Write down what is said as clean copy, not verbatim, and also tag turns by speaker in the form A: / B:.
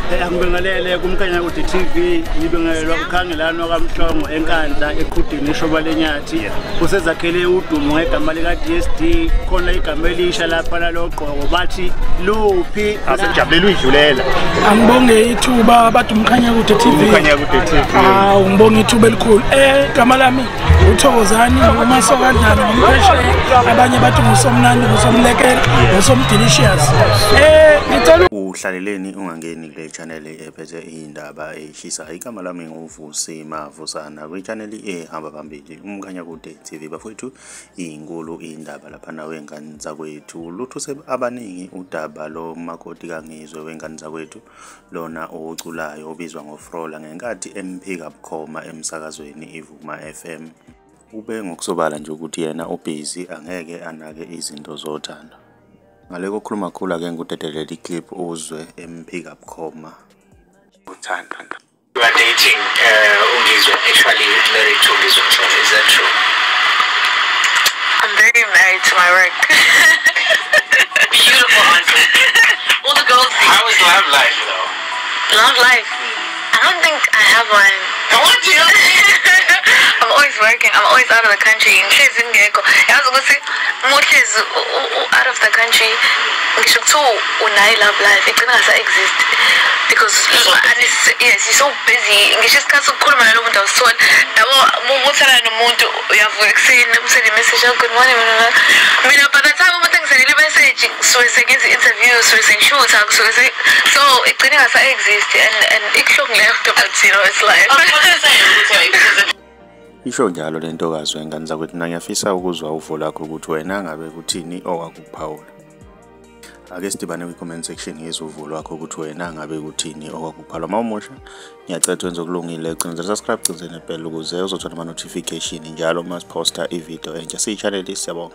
A: Angibingelele kumkhanya ukuthi TV ngibingelelwa ukhangelano kaMhlongo enkandla eqhudini eshoba lenyathi usezakhele udumo ngegama lika DSD khona igama elisha lapha naloqhoko bathi luphi
B: asejabulelwe idlulela
C: angibonge ithuba bathi umkhanya ukuthi TV ngibonge ithuba elikhulu igama lami uThokozani uMasokandlana ngomphesheya abanye bathi ngusomnandi ngusomlekela ngusomdelicious ngicela
B: uhlaleleni ungangeni kule channel ephethe indaba eshisa igama lami nguvusi mavusana kwi channel ehamba phambili umkhanya kude TV bafowethu inkulu indaba lapha nawe ngani zakwethu luthuse abaningi udaba lo makoti kangizwe wengane zakwethu lona oculayo obizwa ngofrola ngenkathi emphika bukhoma emsakazweni ivuma FM ube ngokusobala nje ukuthi yena ubusy angeke anake izinto zothando ngale kokhuluma khulu ake ngikudedelela iclip uzwe emphika bukhoma uthando.
D: You are dating Nkosikazi, actually married to Nkosikazi, is that true?
E: I'm very married to my work.
D: Beautiful answer. All the girls. How is love life though?
E: Love life? I don't think I have one.
D: What do you
E: I'm always working. I'm always out of the country. Ngihlezi ngekho. Yazi ukuthi umuhlezi out of the country ngisho kuthiwa unayo love life igcina ngasa-exist because yes, you're so busy. Ngisho isikhathi sokukhuluma nalo muntu awusitholi yabo umuthana nomuntu uyavuka ekuseni umsende imessage good morning mina by the time umuntu engisendele imessage suke sengenza i-interview suke sengishuta so igcina ngasa-exist and ikuhlungileyo but you know it's life.
B: Isho njalo lentokazi wengane zakwethu ngiyafisa ukuzwa uvo lakho ukuthi wena ngabe kuthini okwakuphawula. Ake sidibane kwi-comment section yezuvo lwakho ukuthi wena ngabe kuthini okwakuphawula. Mawumusha ngiyacela wenze okulungile ugcina subscribe ugcine nebell ukuze uzothola ama-notification njalo uma siposta ivideo entsha siyi-channel siyabonga.